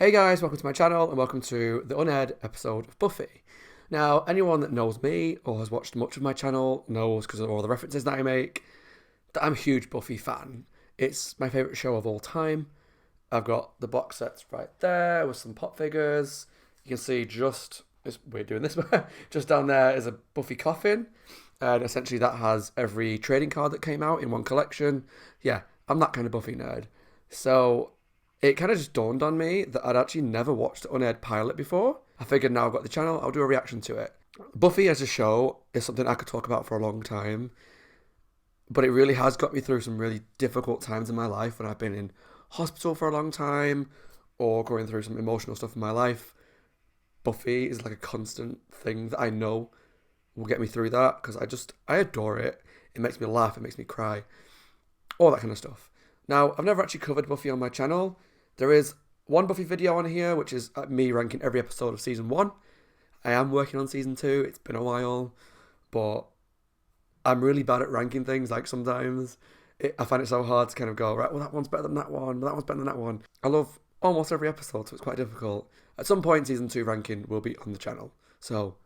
Hey guys, welcome to my channel and welcome to the unaired episode of Buffy. Now, anyone that knows me or has watched much of my channel knows, because of all the references that I make, that I'm a huge Buffy fan. It's my favourite show of all time. I've got the box sets right there with some pop figures. You can see it's weird doing this, but just down there is a Buffy coffin. And essentially that has every trading card that came out in one collection. Yeah, I'm that kind of Buffy nerd. So it kind of just dawned on me that I'd actually never watched the unaired pilot before. I figured now I've got the channel, I'll do a reaction to it. Buffy as a show is something I could talk about for a long time, but it really has got me through some really difficult times in my life when I've been in hospital for a long time or going through some emotional stuff in my life. Buffy is like a constant thing that I know will get me through that, because I adore it. It makes me laugh, it makes me cry, all that kind of stuff. Now, I've never actually covered Buffy on my channel. There is one Buffy video on here, which is me ranking every episode of season 1. I am working on season 2. It's been a while, but I'm really bad at ranking things. Like sometimes I find it so hard to kind of go, right, well, that one's better than that one, that one's better than that one. I love almost every episode, so it's quite difficult. At some point, season 2 ranking will be on the channel. So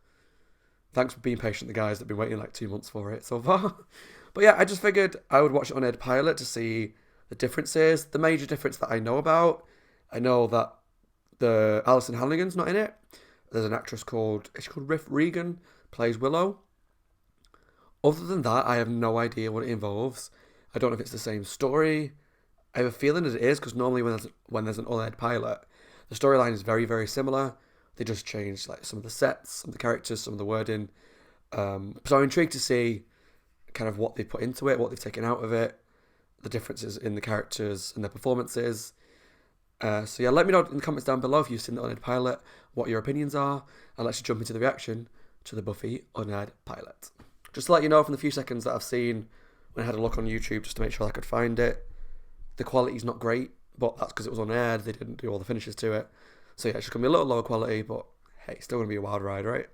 thanks for being patient, the guys that have been waiting like 2 months for it so far. But yeah, I just figured I would watch it on Ed Pilot to see the differences. The major difference that I know about, I know that the Alison Hannigan's not in it. There's an actress called Riff Regan, plays Willow. Other than that, I have no idea what it involves. I don't know if it's the same story. I have a feeling that it is, because normally when there's an unaired pilot, the storyline is very, very similar. They just change like some of the sets, some of the characters, some of the wording. So I'm intrigued to see kind of what they put into it, what they've taken out of it, the differences in the characters and their performances. So yeah, let me know in the comments down below if you've seen the unaired pilot, what your opinions are, and let's jump into the reaction to the Buffy unaired pilot. Just to let you know, from the few seconds that I've seen when I had a look on YouTube just to make sure I could find it, the quality's not great, but that's because it was unaired. They didn't do all the finishes to it. So yeah, it's just going to be a little lower quality, but hey, still going to be a wild ride, right?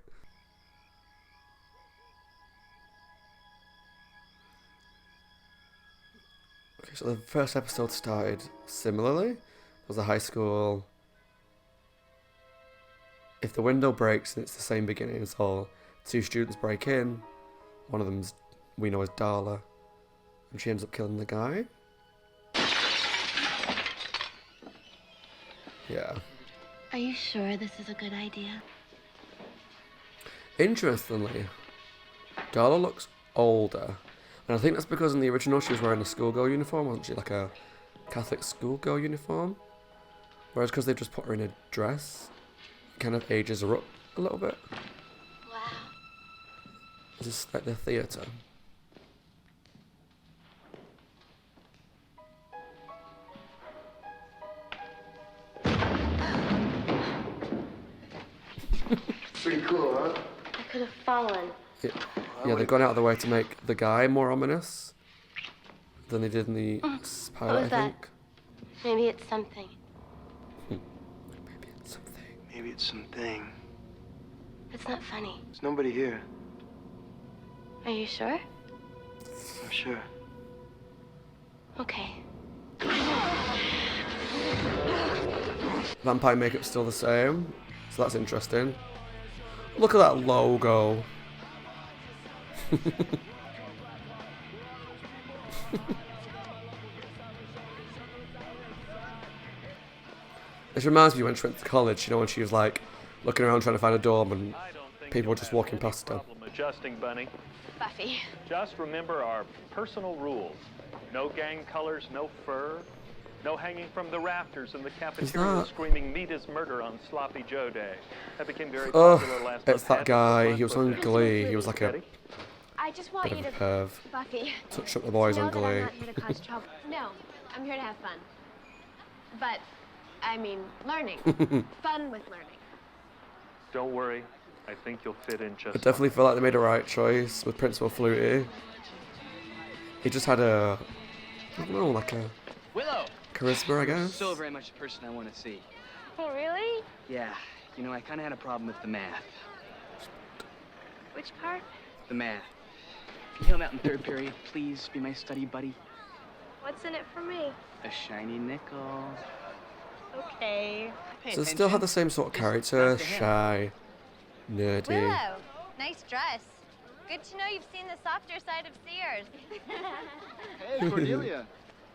Okay, so the first episode started similarly. There was a high school. If the window breaks and it's the same beginning, so 2 students break in. One of them's, we know, is Darla, and she ends up killing the guy. Yeah. Are you sure this is a good idea? Interestingly, Darla looks older. And I think that's because in the original she was wearing a schoolgirl uniform, wasn't she? Like a Catholic schoolgirl uniform. Whereas because they've just put her in a dress, it kind of ages her up a little bit. Wow. Is this like the theatre? Pretty cool, huh? I could have fallen. Yeah, they've gone out of the way to make the guy more ominous than they did in the pilot, What was I that? think. Maybe it's something. Maybe it's something. Maybe it's something. It's not funny. There's nobody here. Are you sure? I'm sure. Okay. Vampire makeup's still the same, so that's interesting. Look at that logo. This reminds me when she went to college, you know, when she was like looking around trying to find a dorm and people were just walking past her. Adjusting, Bunny. Buffy. Just remember our personal rules. No gang colors, no fur. No hanging from the rafters in the cafeteria that- screaming meat is murder on Sloppy Joe Day. That became very Oh, popular last it's month. that guy. He was on Glee. He was like a Ready? I just want bit you of a to, perv. Buffy, Touched up the boys know on that I'm Glee. not here to cause trouble. No, I'm here to have fun. But, I mean, learning. Fun with learning. Don't worry. I think you'll fit in just I definitely feel like they made a right choice with Principal Flutie. He just had a, I don't know, like a Willow! charisma, I guess. So very much the person I want to see. Oh, really? Yeah, you know, I kind of had a problem with the math. Which part? The math. If you help out in 3rd period, please be my study buddy. What's in it for me? A shiny nickel. Okay. Pay So they still have the same sort of character, not to him. shy, nerdy. Willow, nice dress. Good to know you've seen the softer side of Sears. Hey, Cordelia.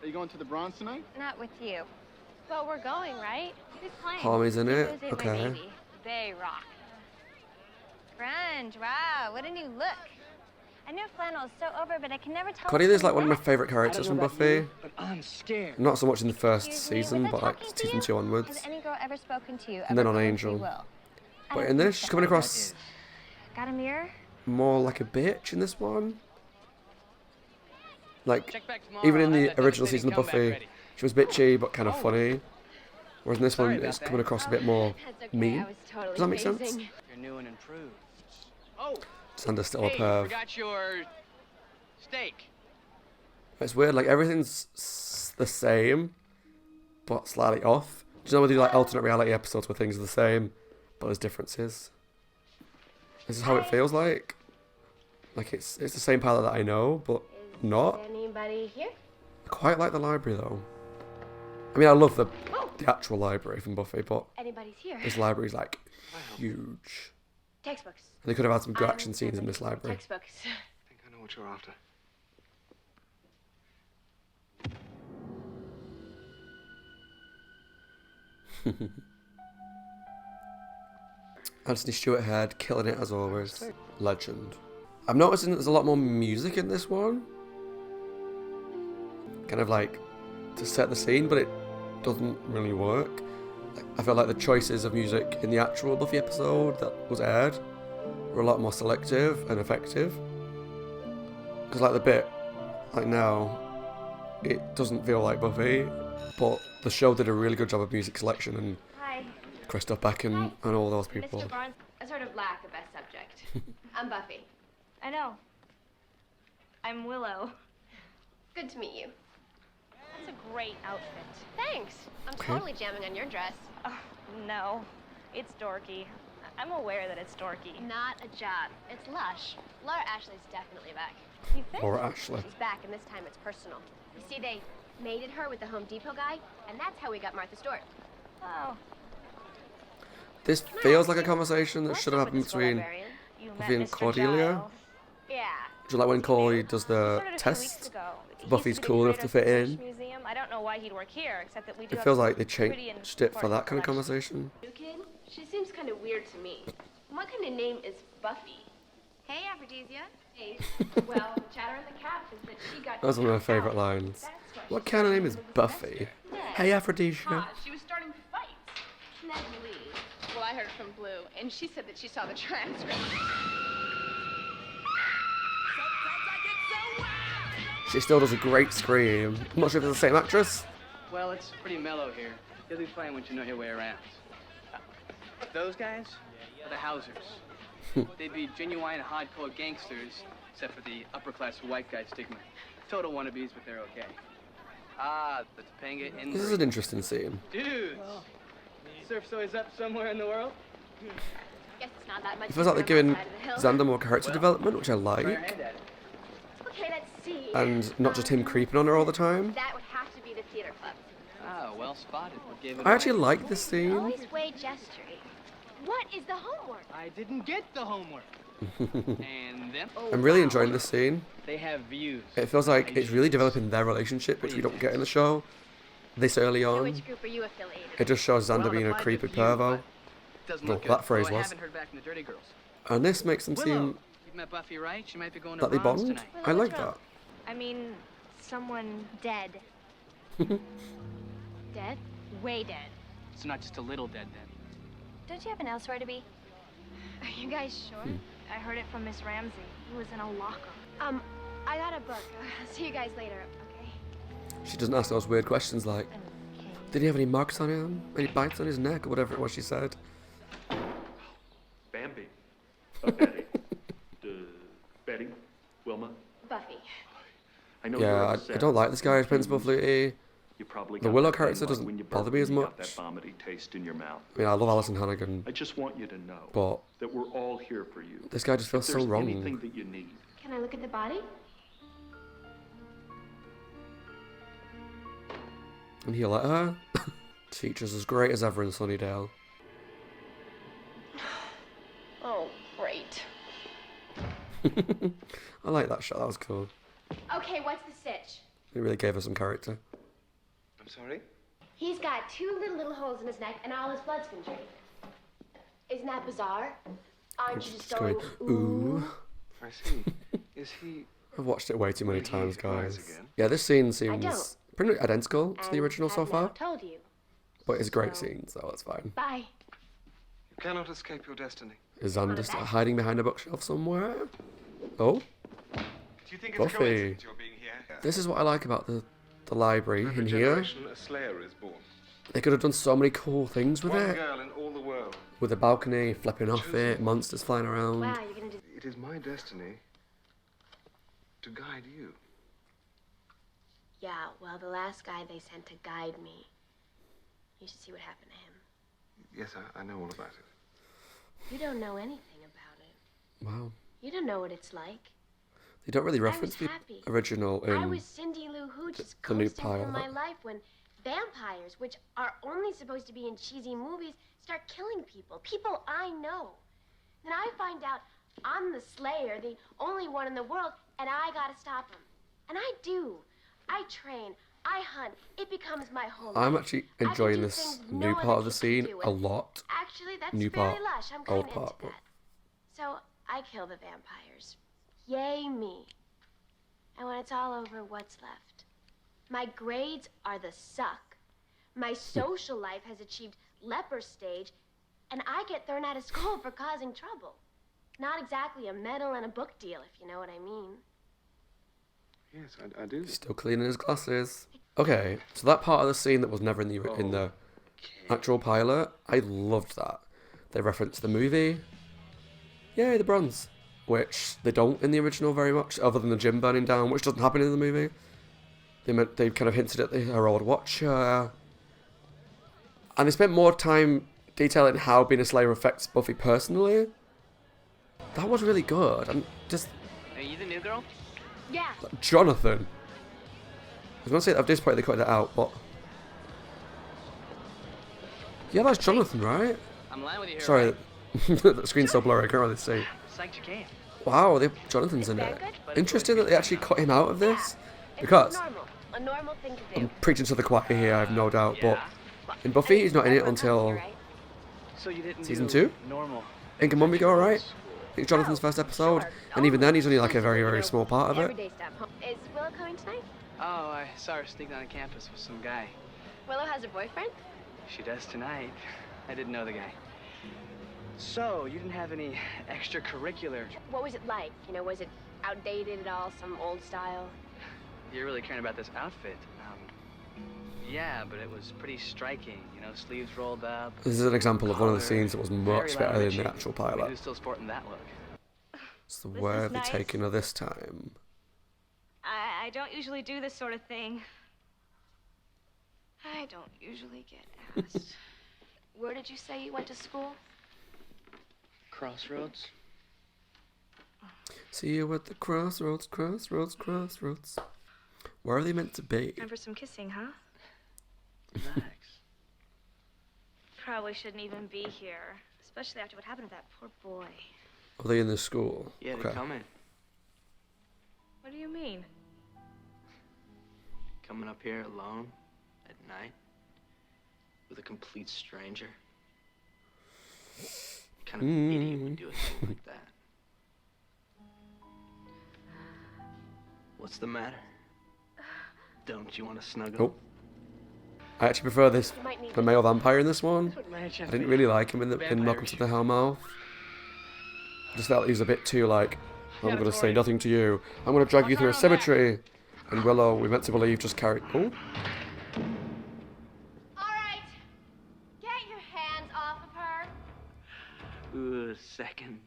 Are you going to the Bronze tonight? Not with you. Well, we're going, right? Who's playing? Harmony's in it. Who's it, my Okay. baby? They rock. Grunge, wow, what a new look. I know flannel is so over, but I can never tell. Cordelia's like one of my favourite I characters don't from know about Buffy. you, but I'm scared. Not so much in the first Excuse me, season, was I but like talking to season you? 2 onwards. Has any girl ever spoken to you? And then ever on called Angel. free will? I But don't in this, think she's so. coming That across is. Got a mirror? more like a bitch in this one. Like, Check back tomorrow, even in I'll have the that original devastating season of comeback Buffy, ready. she was bitchy but kind of Oh. funny. Whereas in this Sorry one, about it's that. coming across a bit more That's okay. mean. I was totally Does that make sense? amazing. You're new and improved. Oh, Xander's still a hey, perv. forgot your steak. It's weird, like everything's the same, but slightly off. Do you know when they do like alternate reality episodes where things are the same, but there's differences? This is how it feels like. Like it's the same palette that I know, but not. Anybody here? I quite like the library though. I mean, I love the actual library from Buffy, but Anybody's here. this library's like huge. Textbooks. They could have had some good action scenes in this library. Textbooks. I think I know what you're after. Anthony Stewart Head, killing it as always. Legend. I'm noticing that there's a lot more music in this one. Kind of like to set the scene, but it doesn't really work. I feel like the choices of music in the actual Buffy episode that was aired were a lot more selective and effective. Because like the bit, like now, it doesn't feel like Buffy, but the show did a really good job of music selection and Hi, Christoph Beck and all those people. Mr. Barnes. I sort of lack a best subject. I'm Buffy. I know. I'm Willow. Good to meet you. That's a great outfit. Thanks. I'm totally jamming on your dress. Oh, no. It's dorky. I'm aware that it's dorky. Not a job. It's lush. Laura Ashley's definitely back. You think? Or Ashley. She's back, and this time it's personal. You see, they mated her with the Home Depot guy, and that's how we got Martha Stewart. Oh. This feels like a conversation that What's should have up happened with the between librarian? You Buffy and met Mr. Cordelia. Giles. Yeah. Do you like when Corey does the Started a few weeks test? ago. He Buffy's used to be cool enough to curator fit of the in. British Museum. I don't know why he'd work here, except that we do It have feels some like they pretty and changed it for important that kind of collections. conversation. New kid? She seems kind of weird to me. What kind of name is Buffy? Hey, Aphrodisia. Hey. Well, the chatter in the cap is that she got. That was one of my kicked out. favourite lines. That's why What she kind of started name is with the Buffy? semester. Hey, Aphrodisia. She was starting fights. Natalie. Well, I heard it from Blue, and she said that she saw the transcript. She still does a great scream. I'm not sure if it's the same actress. Well, it's pretty mellow here. You'll be fine once you know your way around. Those guys are the Housers. They'd be genuine hardcore gangsters, except for the upper-class white guy stigma. Total wannabes, but they're okay. Ah, the Topanga in This is an interesting scene. Dudes! Surf's always up somewhere in the world. Guess it's not that much. It feels like they're different giving on the side of the hill. Xander more character development, which I Try your like. hand at it. Okay, let's see. And not just him creeping on her all the time. That would have to be the theater club. Ah, well spotted. What gave it I actually away? like this scene. Always way gesturing. What is the homework? I didn't get the homework. And them? I'm really enjoying this scene. They have views. It feels like it's really developing their relationship, which we don't get in the show this early So on. which group are you affiliated It just shows Xander Well, being a applied creepy with you, pervo. but doesn't No, look that good. phrase Well, I was. haven't heard back from the Dirty Girls. And this makes them Willow, seem you've met Buffy, right? She might be going to that they Bronze bond. tonight. I like what's wrong? that. I mean, someone dead. Dead? Way dead. It's not just a little dead then. Don't you have an elsewhere to be? Are you guys sure? I heard it from Miss Ramsey. He was in a locker. I got a book. I'll see you guys later, okay? She doesn't ask those weird questions like, did he have any marks on him? Any bites on his neck? Or whatever it was she said. Bambi. Betty. Betty. Wilma. Buffy. I know you're Yeah, upset. I don't like this guy as Principal Flutie. You probably The got Willow that character thing like doesn't when you bother burp me and as you got much. that vomity taste in your mouth. I mean, I love Alison Hannigan, I just want you to know but that we're all here for you. this guy just feels if so there's wrong. anything that you need. Can I look at the body? And he'll let her. Teacher's as great as ever in Sunnydale. Oh, great. I like that shot, that was cool. Okay, what's the stitch? It really gave her some character. I'm sorry? He's got two little holes in his neck and all his blood's been drained. Isn't that bizarre? Aren't you just going, ooh? I see. Is he... I've watched it way too many Will he times, rise guys. again? Yeah, this scene don't. seems pretty much identical to the And original so I've far. never told you. But it's a great So- scene, so that's fine. Bye. You cannot escape your destiny. Is Xander still hiding behind a bookshelf somewhere? Oh, Do you think Buffy. coincidence you're being here? this is what I like about the library in here. generation, a Slayer is born. They could have done so many cool things with One it. girl in all the world. With a balcony, flipping off it, monsters flying around. Wow, you're gonna do... It is my destiny to guide you. Yeah, well, the last guy they sent to guide me. You should see what happened to him. Yes, I know all about it. You don't know anything about it. Wow. You don't know what it's like. They don't really I was reference the happy. original I in was Cindy Lou Who just the new coasting through my pilot. life when vampires, which are only supposed to be in cheesy movies, start killing people. People I know. Then I find out I'm the Slayer, the only one in the world, and I gotta stop him. And I do. I train. I hunt. It becomes my whole I'm life. actually I can enjoying do this things new no part other of the kid can scene do, a and lot. Actually, that's New fairly part, lush. I'm old kind of part, into but- that. So I kill the vampires. Yay me. And when it's all over, what's left? My grades are the suck. My social life has achieved leper stage, and I get thrown out of school for causing trouble. Not exactly a medal and a book deal, if you know what I mean. Yes, I do. Still cleaning his glasses. Okay, so that part of the scene that was never in the actual pilot, I loved that. They referenced the movie. Yay, the bronze. Which they don't in the original very much, other than the gym burning down, which doesn't happen in the movie. They kind of hinted at her old watcher. And they spent more time detailing how being a Slayer affects Buffy personally. That was really good. And just Are you the new girl? Yeah. Jonathan. I was going to say that I'm disappointed they cut that out, but... Yeah, that's Jonathan, right? I'm lying with you here. Sorry, right? the screen's so blurry, I can't really see. Psyched you came. Wow, Jonathan's in it. Interesting that they actually cut him out of this. Because, Normal. A normal thing to do. I'm preaching to the choir here, I have no doubt, but in Buffy, he's not in it until So you didn't season do 2? normal. Think of Mummy Go, right? I think it's Jonathan's first episode, and even then he's only like a very, very small part of it. Everyday stuff. Is Willow coming tonight? Oh, I saw her sneaking on campus with some guy. Willow has a boyfriend? She does tonight. I didn't know the guy. So, you didn't have any extracurricular... What was it like? You know, was it outdated at all? Some old style? You're really caring about this outfit. Yeah, but it was pretty striking. You know, sleeves rolled up. This is an example of one of the collar, scenes that was much very better than loud the actual I mean, pilot. who's still sporting that look? So This where is have they nice. taken her this time? I don't usually do this sort of thing. I don't usually get asked. Where did you say you went to school? Crossroads? See you at the crossroads, crossroads, crossroads. Where are they meant to be? Time for some kissing, huh? Relax. Probably shouldn't even be here, especially after what happened to that poor boy. Are they in the school? Yeah, Okay. they're coming. What do you mean? Coming up here alone at night with a complete stranger. What kind of idiot would do a thing like that? What's the matter? Don't you want to snuggle? Oh. I actually prefer this, the male vampire in this one. I didn't really like him in Welcome to the Hellmouth. I just felt he was a bit too like, I'm going to say nothing to you. I'm going to drag you through a cemetery. And Willow, we're meant to believe, just carried... Oh, All right. Get your hands off of her. Ooh, seconds.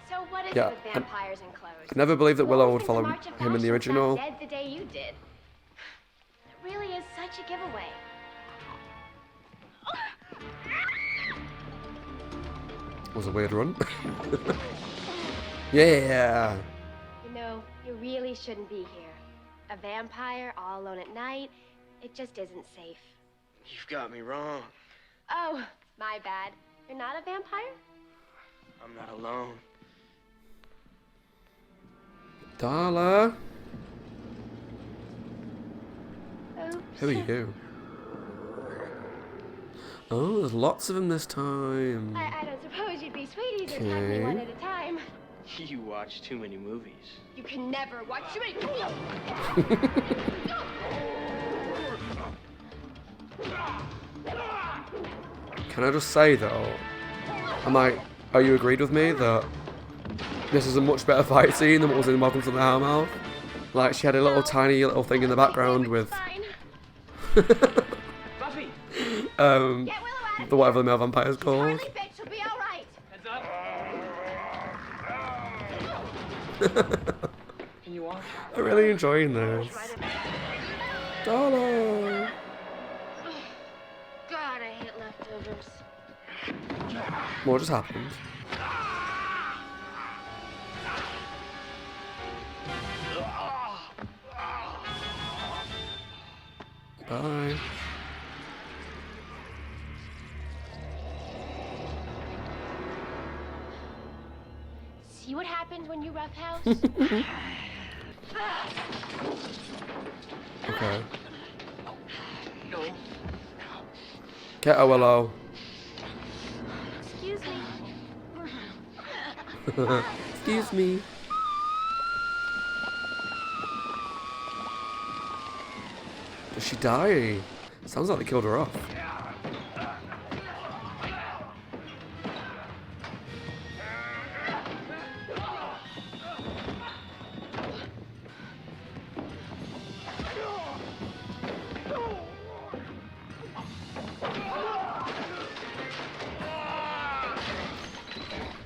So what is Yeah, it with vampires and clothes? I never believed that Willow Who would thinks follow the March of him in the Fashion original. stopped dead the day you did. It really is such a giveaway. Was a weird run. Yeah. You know, you really shouldn't be here. A vampire all alone at night, it just isn't safe. You've got me wrong. Oh, my bad. You're not a vampire? I'm not alone. Darla. Oops. Who are you? Oh, there's lots of them this time. I don't suppose you'd be sweeties and hug me one at a time. You watch too many movies. You can never watch too many. Can I just say though, are you agreed with me that this is a much better fight scene than what was in Welcome to the Hellmouth? Like, she had a little tiny little thing in the background with Buffy! the whatever the male vampire's called. She'll be all right. Heads up. Can you walk? I'm really enjoying this. Darla! God, I hate leftovers. What just happened? Bye. See what happens when you roughhouse? Okay. Get a Willow. Excuse me. Excuse me. Does she die? Sounds like they killed her off.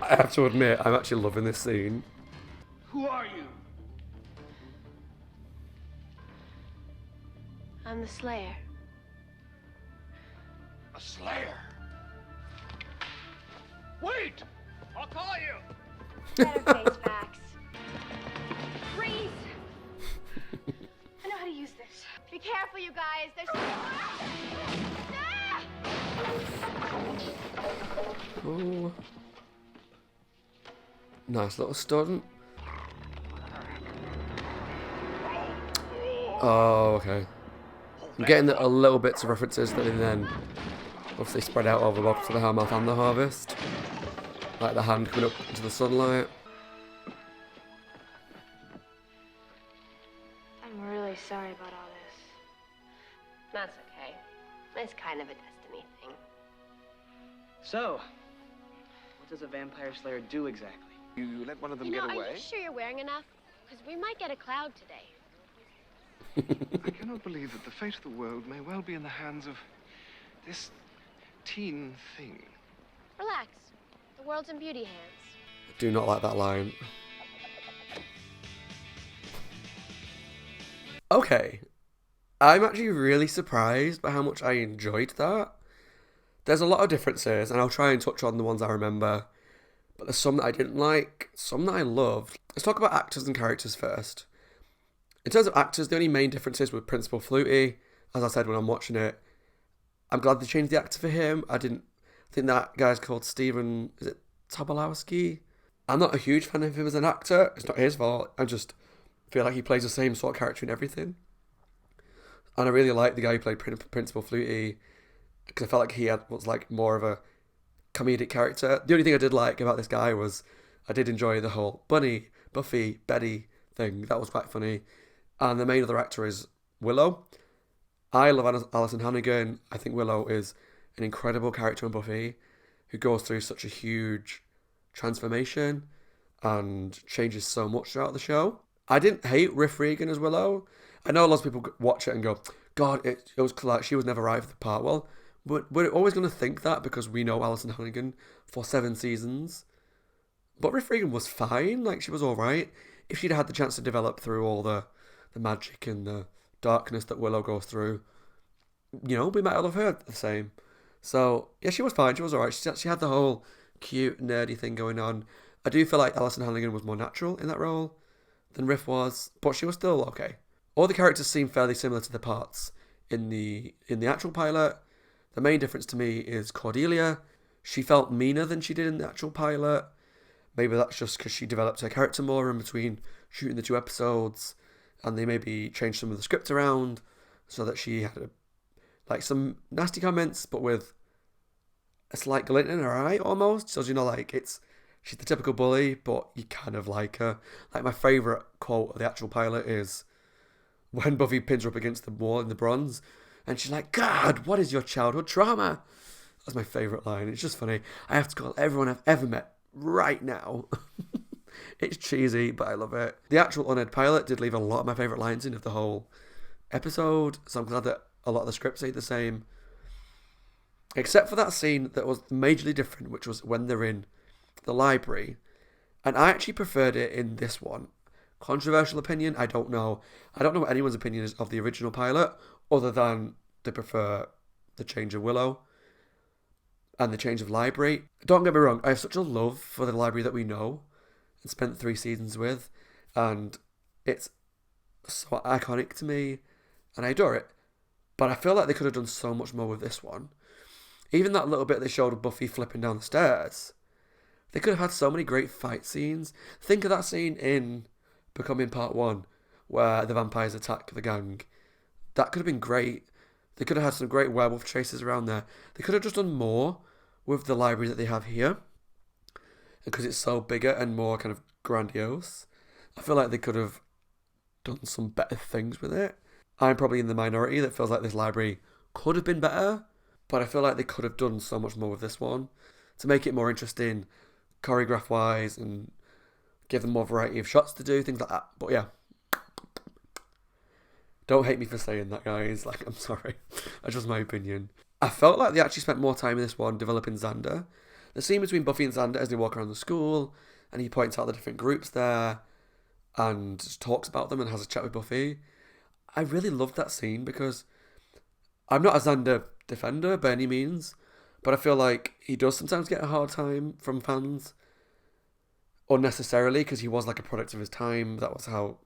I have to admit, I'm actually loving this scene. Who are you? I'm the Slayer. A slayer. Wait! I'll call you! Better face facts. Freeze! I know how to use this. Be careful, you guys. There's. Ah! Oh. Nice little stunt. Oh, okay. I'm getting a little bits of references that then obviously spread out over Welcome to the Hellmouth and the Harvest. Like the hand coming up into the sunlight. I'm really sorry about all this. That's okay. It's kind of a destiny thing. So, what does a vampire slayer do exactly? You let one of them You know, get are away? you sure you're wearing enough? Because we might get a cloud today. I cannot believe that the fate of the world may well be in the hands of this teen thing. Relax. The world's in beauty hands. I do not like that line. Okay. I'm actually really surprised by how much I enjoyed that. There's a lot of differences, and I'll try and touch on the ones I remember. But there's some that I didn't like, some that I loved. Let's talk about actors and characters first. In terms of actors, the only main differences were Principal Flutie. As I said when I'm watching it, I'm glad they changed the actor for him. I think that guy's called Steven, is it Tobolowsky? I'm not a huge fan of him as an actor. It's not his fault. I just feel like he plays the same sort of character in everything. And I really like the guy who played Principal Flutie, because I felt like he was like more of a comedic character. The only thing I did like about this guy was I did enjoy the whole Bunny, Buffy, Betty thing. That was quite funny. And the main other actor is Willow. I love Alison Hannigan. I think Willow is an incredible character in Buffy who goes through such a huge transformation and changes so much throughout the show. I didn't hate Riff Regan as Willow. I know a lot of people watch it and go, God, it was like she was never right for the part. Well, we're always going to think that because we know Alison Hannigan for 7 seasons. But Riff Regan was fine. Like, she was all right. If she'd had the chance to develop through all the magic and the darkness that Willow goes through, you know, we might have heard the same. So, yeah, she was fine. She was all right. She had the whole cute, nerdy thing going on. I do feel like Alison Hannigan was more natural in that role than Riff was, but she was still okay. All the characters seem fairly similar to the parts in the actual pilot. The main difference to me is Cordelia. She felt meaner than she did in the actual pilot. Maybe that's just because she developed her character more in between shooting the 2 episodes, and they maybe changed some of the script around so that she had some nasty comments, but with a slight glint in her eye almost. So, she's the typical bully, but you kind of like her. Like, my favourite quote of the actual pilot is when Buffy pins her up against the wall in the bronze, and she's like, "God, what is your childhood trauma?" That's my favourite line. It's just funny. I have to call everyone I've ever met right now. It's cheesy, but I love it. The actual unaired pilot did leave a lot of my favourite lines in of the whole episode, so I'm glad that a lot of the scripts stayed the same. Except for that scene that was majorly different, which was when they're in the library. And I actually preferred it in this one. Controversial opinion, I don't know. I don't know what anyone's opinion is of the original pilot, other than they prefer the change of Willow and the change of library. Don't get me wrong, I have such a love for the library that we know and spent 3 seasons with, and it's so iconic to me, and I adore it. But I feel like they could have done so much more with this one. Even that little bit they showed of Buffy flipping down the stairs, they could have had so many great fight scenes. Think of that scene in Becoming Part 1, where the vampires attack the gang. That could have been great. They could have had some great werewolf chases around there. They could have just done more with the library that they have here. Because it's so bigger and more kind of grandiose, I feel like they could have done some better things with it. I'm probably in the minority that feels like this library could have been better, but I feel like they could have done so much more with this one to make it more interesting, choreograph-wise, and give them more variety of shots to do, things like that. But yeah, don't hate me for saying that, guys. I'm sorry. That's just my opinion. I felt like they actually spent more time in this one developing Xander. The scene between Buffy and Xander as they walk around the school, and he points out the different groups there, and just talks about them and has a chat with Buffy. I really loved that scene because I'm not a Xander defender by any means, but I feel like he does sometimes get a hard time from fans unnecessarily because he was like a product of his time. That was how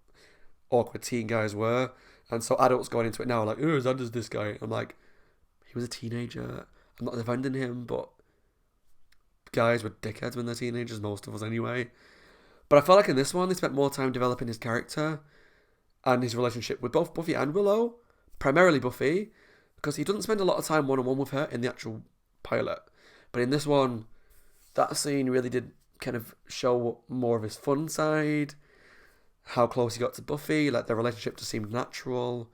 awkward teen guys were. And so adults going into it now are like, "Oh, Xander's this guy." I'm like, he was a teenager. I'm not defending him, but guys were dickheads when they're teenagers, most of us anyway. But I felt like in this one, they spent more time developing his character and his relationship with both Buffy and Willow. Primarily Buffy, because he doesn't spend a lot of time one-on-one with her in the actual pilot. But in this one, that scene really did kind of show more of his fun side, how close he got to Buffy, like their relationship just seemed natural,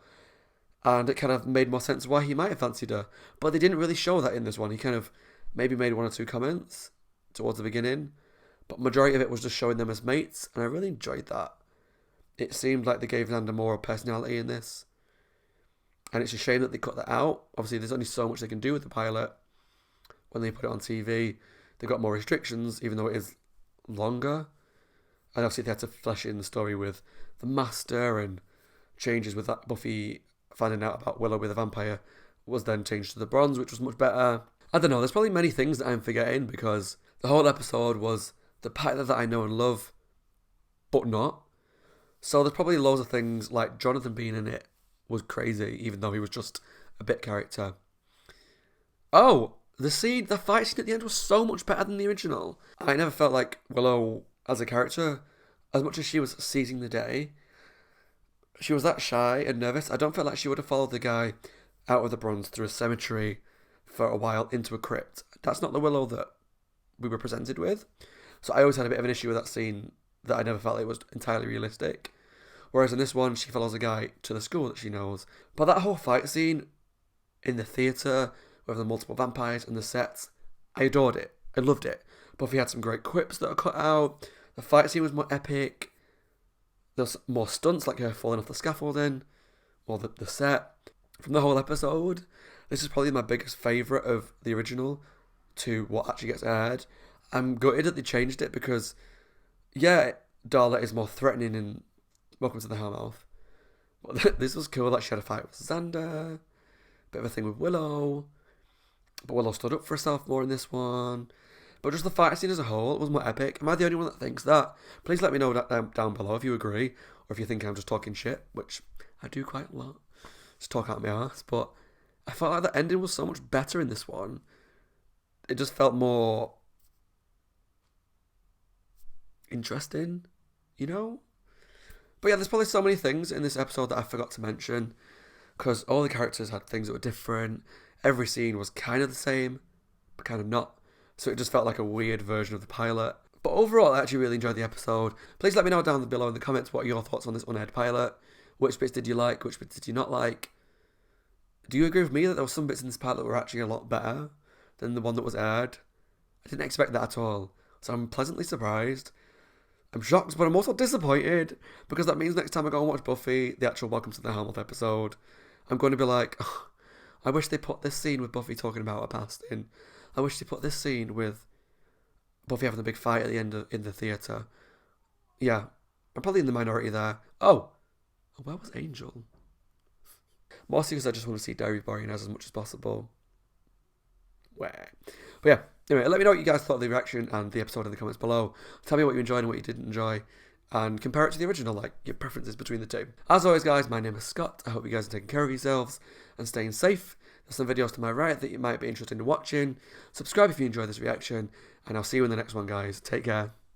and it kind of made more sense why he might have fancied her. But they didn't really show that in this one. He kind of maybe made 1 or 2 comments towards the beginning, but majority of it was just showing them as mates, and I really enjoyed that. It seemed like they gave Xander more personality in this, and it's a shame that they cut that out. Obviously, there's only so much they can do with the pilot. When they put it on TV, they've got more restrictions, even though it is longer. And obviously, they had to flesh in the story with the Master, and changes with that Buffy finding out about Willow with a vampire was then changed to the Bronze, which was much better. I don't know, there's probably many things that I'm forgetting because the whole episode was the pilot that I know and love, but not. So there's probably loads of things, like Jonathan being in it was crazy, even though he was just a bit character. Oh, the fight scene at the end was so much better than the original. I never felt like Willow as a character, as much as she was seizing the day, she was that shy and nervous. I don't feel like she would have followed the guy out of the Bronze through a cemetery for a while into a crypt. That's not the Willow that we were presented with. So I always had a bit of an issue with that scene, that I never felt it was entirely realistic. Whereas in this one, she follows a guy to the school that she knows. But that whole fight scene in the theatre with the multiple vampires and the sets, I adored it. I loved it. Buffy had some great quips that are cut out. The fight scene was more epic. There's more stunts, like her falling off the scaffolding, or the set. From the whole episode, this is probably my biggest favourite of the original to what actually gets aired. I'm gutted that they changed it because, yeah, Darla is more threatening in Welcome to the Hellmouth. But this was cool, like she had a fight with Xander, bit of a thing with Willow, but Willow stood up for herself more in this one. But just the fight scene as a whole, it was more epic. Am I the only one that thinks that? Please let me know down below if you agree, or if you think I'm just talking shit, which I do quite a lot. Just talk out my arse. But I felt like the ending was so much better in this one. It just felt more interesting, you know? But yeah, there's probably so many things in this episode that I forgot to mention, because all the characters had things that were different. Every scene was kind of the same, but kind of not. So it just felt like a weird version of the pilot. But overall, I actually really enjoyed the episode. Please let me know down below in the comments what are your thoughts on this unaired pilot. Which bits did you like? Which bits did you not like? Do you agree with me that there were some bits in this pilot that were actually a lot better than the one that was aired? I didn't expect that at all. So I'm pleasantly surprised. I'm shocked, but I'm also disappointed, because that means next time I go and watch Buffy, the actual Welcome to the Hellmouth episode, I'm going to be like, oh, I wish they put this scene with Buffy talking about her past in. I wish they put this scene with Buffy having a big fight at the end in the theatre. Yeah, I'm probably in the minority there. Oh, where was Angel? Mostly because I just want to see Derry boring as much as possible. Where? But yeah, anyway, let me know what you guys thought of the reaction and the episode in the comments below. Tell me what you enjoyed and what you didn't enjoy, and compare it to the original, like your preferences between the two. As always, guys, my name is Scott. I hope you guys are taking care of yourselves and staying safe. There's some videos to my right that you might be interested in watching. Subscribe if you enjoyed this reaction, and I'll see you in the next one, guys. Take care.